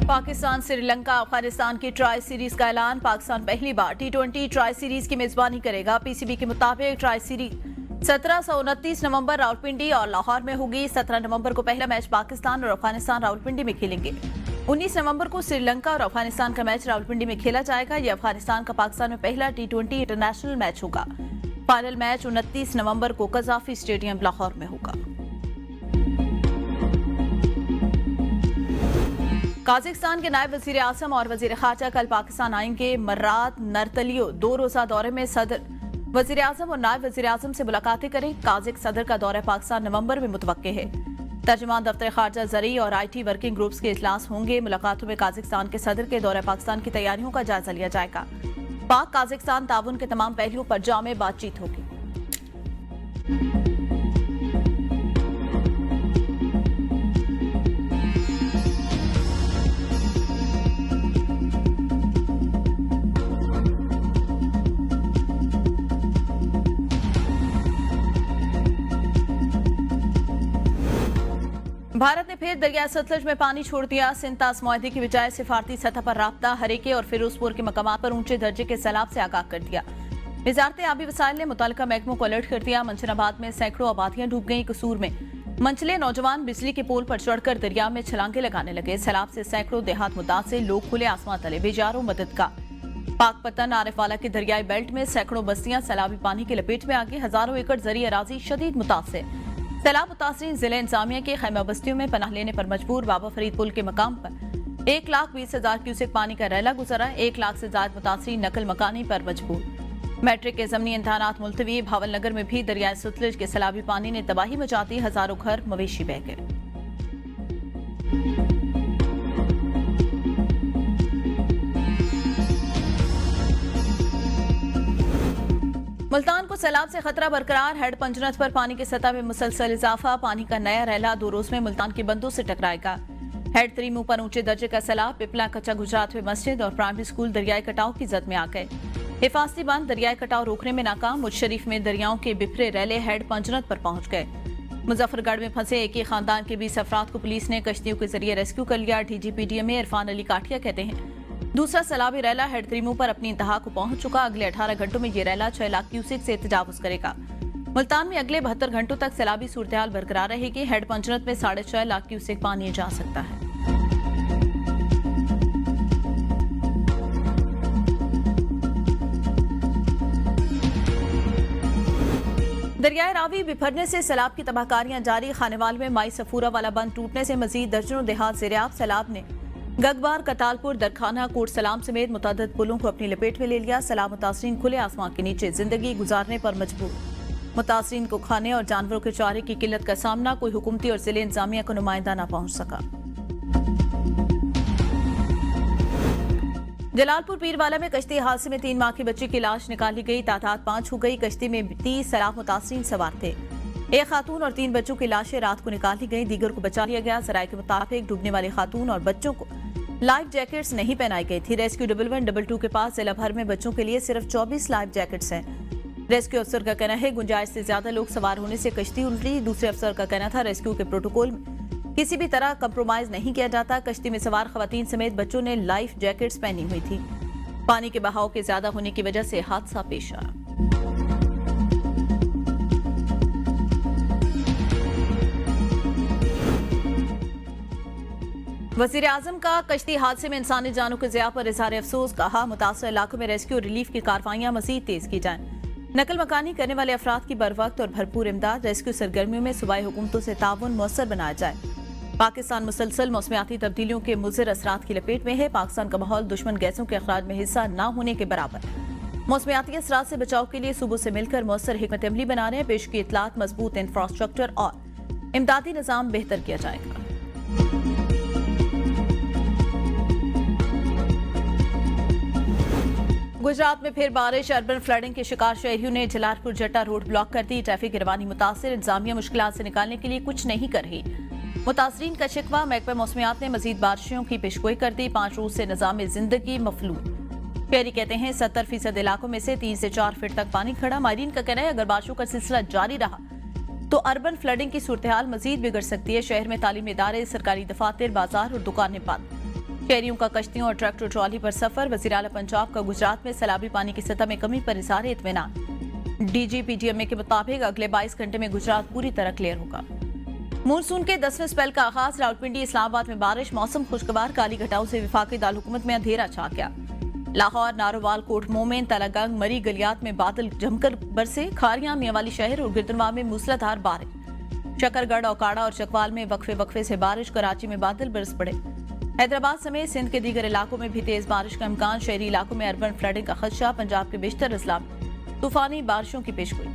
पाकिस्तान श्रीलंका अफगानिस्तान की tri series का ऐलान। पाकिस्तान पहली बार टी20 ट्राई सीरीज की मेजबानी करेगा। पीसीबी के मुताबिक ट्राई सीरीज 17 से 29 नवंबर रावलपिंडी और लाहौर में होगी। 17 नवंबर को पहला मैच पाकिस्तान और अफगानिस्तान रावलपिंडी में खेलेंगे। 19 नवंबर को श्रीलंका और अफगानिस्तान का मैच रावलपिंडी में खेला जाएगा। यह अफगानिस्तान का पाकिस्तान में पहला टी20 इंटरनेशनल मैच होगा। फाइनल मैच 29 नवंबर को कजाफी स्टेडियम लाहौर में होगा। काजाकिस्तान के नायब वजीर आजम और वजीर खारजा कल पाकिस्तान आएंगे। मर्रात नरतलियो 2 रोजा दौरे में सदर वजीर आजम और नायब वजीर आजम से मुलाकातें करें। काजिक सदर का दौरा पाकिस्तान नवंबर में मुतवक्के है। तर्जुमान दफ्तर खारजा जरी और IT वर्किंग ग्रुप्स के इजलास होंगे। मुलाकातों में काजाकिस्तान के सदर के दौरे पाकिस्तान की तैयारियों का जायजा लिया जाएगा। पाक काजाकिस्तान ताउन के तमाम पहलुओं पर जामे बातचीत होगी। भारत ने फिर दरिया सतलज में पानी छोड़ दिया। सिंतास मुआहदे की बजाय सिफारती सतह पर राब्ता हरेके और फिरोजपुर के मकामात पर ऊंचे दर्जे के सैलाब से आगाह कर दिया। वजारत आबी वसाइल ने मुतल्लिका महकमों को अलर्ट कर दिया। मंचनाबाद में सैकड़ों आबादियां डूब गईं। कसूर में मंचले नौजवान बिजली के पोल पर चढ़कर दरिया में छलांगे लगाने लगे। सैलाब से सैकड़ों देहात मुतासिर, लोग खुले आसमान तले बेजारों मदद का। पाकपतन आरिफवाला के दरियाई बेल्ट में सैकड़ों बस्तियां सैलाबी पानी की लपेट में आ गई। हजारों एकड़ जरी अराजी शदीद मुतासिर। सैलाब मुतासरीन जिले इंतजामिया के खैमा बस्तियों में पनाह लेने पर मजबूर। बाबा फरीद पुल के मकाम पर 1,20,000 क्यूसेक पानी का रैला गुजरा। 1 लाख से ज्यादा मुतासरीन नकल मकानी पर मजबूर। मैट्रिक के ज़मनी इम्तहानात मुलतवी। भावलनगर में भी दरियाए सतलज के सैलाबी पानी ने तबाही मचा दी। हजारों घर मवेशी बह गए। मुल्तान को सैलाब से खतरा बरकरार। हेड पंजनत पर पानी की सतह में मुसलसल इजाफा। पानी का नया रैला 2 रोज में मुल्तान के बंदों से टकराएगा। हेड 3 मुंह पर ऊंचे दर्जे का सैलाब। पिपला कच्चा गुजरात में मस्जिद और प्राइमरी स्कूल दरियाई कटाव की जद में आ गए। हिफाजती बंद दरियाई कटाव रोकने में नाकाम। मुशरीफ में दरियाओं के बिफरे रैले हेड पंजनत पर पहुंच गए। मुजफ्फरगढ़ में फंसे एक ही खानदान के 20 अफराद को पुलिस ने कश्तियों के जरिए रेस्क्यू कर लिया। DGPDMA इरफान अली काठिया कहते हैं दूसरा सैलाबी रैला हेड 3 मुंह पर अपनी इंतहा को पहुंच चुका। अगले 18 घंटों में ये रैला 6 लाख क्यूसेक से तजावुज करेगा। मुल्तान में अगले 72 घंटों तक सैलाबी सूरत बरकरार रहेगी। हेड पंजनत में 6.5 लाख क्यूसेक पानी जा सकता है। दरियाए रावी बिफरने से सैलाब की तबाहकारियां जारी। खानेवाल में माई सफूरा वाला बंद टूटने से मजीद दर्जनों देहात ज़ेर-ए-आब। सैलाब ने गगबार, कतालपुर, दरखाना, कोट सलाम समेत मुतअद्दिद पुलों को अपनी लपेट में ले लिया। सैलाब मुतासरीन खुले आसमान के नीचे जिंदगी गुजारने पर मजबूर। मुतासरीन को खाने और जानवरों के चारे की किल्लत का सामना। कोई हुकूमती और जिले इंतजामिया का नुमाइंदा न पहुंच सका। जलालपुर पीरवाला में कश्ती हादसे में 3 माह की बच्ची की लाश निकाली गई। तादाद 5 हो गई। कश्ती में 30 सैलाब मुतासरीन सवार थे। एक खातून और 3 बच्चों की लाशें रात को निकाली गई। दीगर को बचा लिया गया। जराये के मुताबिक डूबने वाली खातून और बच्चों को लाइफ जैकेट्स नहीं पहनाई गई थी। रेस्क्यू 1122 के पास जिला भर में बच्चों के लिए सिर्फ 24 लाइफ जैकेट्स हैं। रेस्क्यू अफसर का कहना है गुंजाइश से ज्यादा लोग सवार होने से कश्ती उल्टी। दूसरे अफसर का कहना था रेस्क्यू के प्रोटोकॉल में किसी भी तरह कंप्रोमाइज नहीं किया जाता। कश्ती में सवार खवातीन समेत बच्चों ने लाइफ जैकेट्स पहनी हुई थी। पानी के बहाव के ज्यादा होने की वजह से हादसा पेश आया। वजीर आजम का कश्ती हादसे में इंसानी जानों के ज़िया पर इज़हार अफसोस। कहा मुतासर इलाकों में रेस्क्यू और रिलीफ की कार्रवाइयां मजीद तेज की जाएं। नकल मकानी करने वाले अफराद की बर वक्त और भरपूर इमदाद। रेस्क्यू सरगर्मियों में सूबाई हुकूमतों से ताउन मौसर बनाया जाए। पाकिस्तान मुसलसल मौसमियाती तब्दीलियों के मुज़र असरात की लपेट में है। पाकिस्तान का माहौल दुश्मन गैसों के अखराज में हिस्सा न होने के बराबर। मौसमियाती असरात से बचाव के लिए सूबों से मिलकर मौसर हिकमत अमली बनाने हैं। पेश की इतलात, मजबूत इंफ्रास्ट्रक्चर और इमदादी निज़ाम बेहतर किया जाएगा। गुजरात में फिर बारिश। अर्बन फ्लडिंग के शिकार शहरियों ने जलालपुर जट्टा रोड ब्लॉक कर दी। ट्रैफिक की रवानी मुतासिर। इंतजामिया मुश्किलात से निकालने के लिए कुछ नहीं कर रही। मुतासरीन का शिकवा। महकमा मौसमियात ने मजीद बारिशों की पेशगोई कर दी। 5 रोज से निजाम जिंदगी मफलूज। शहरी कहते हैं 70% इलाकों में से 3 से 4 फीट तक पानी खड़ा। माहिरीन का कहना है अगर बारिशों का सिलसिला जारी रहा तो अर्बन फ्लडिंग की सूरत हाल मजीद बिगड़ सकती है। शहर में तालीमी इदारे, सरकारी दफातर, बाजार और दुकानें बंद। शहरियों का कश्तियों और ट्रैक्टर ट्रॉली पर सफर। वज़ीर आला पंजाब का गुजरात में सैलाबी पानी की सतह में कमी पर इज़हार इत्मीनान। DGPTMA के मुताबिक अगले 22 घंटे में गुजरात पूरी तरह क्लियर होगा। मानसून के 10वें स्पेल का आगाज। रावलपिंडी इस्लामाबाद में बारिश, मौसम खुशगवार। काली घटाओं से विफाकी दारकूमत में अंधेरा छा गया। लाहौर, नारोवाल, कोट मोमिन, तलागंग, मरी गलियात में बादल जमकर बरसे। खारियां, मियांवाली शहर और गिरदनवा में मूसलाधार बारिश। शकरगढ़, औकाड़ा और चकवाल में वक्फे वक्फे से बारिश। कराची में बादल बरस पड़े। हैदराबाद समेत सिंध के दीगर इलाकों में भी तेज बारिश का इम्कान। शहरी इलाकों में अर्बन फ्लडिंग का खदशा। पंजाब के बेशतर अजला में तूफानी बारिशों की पेशगोई।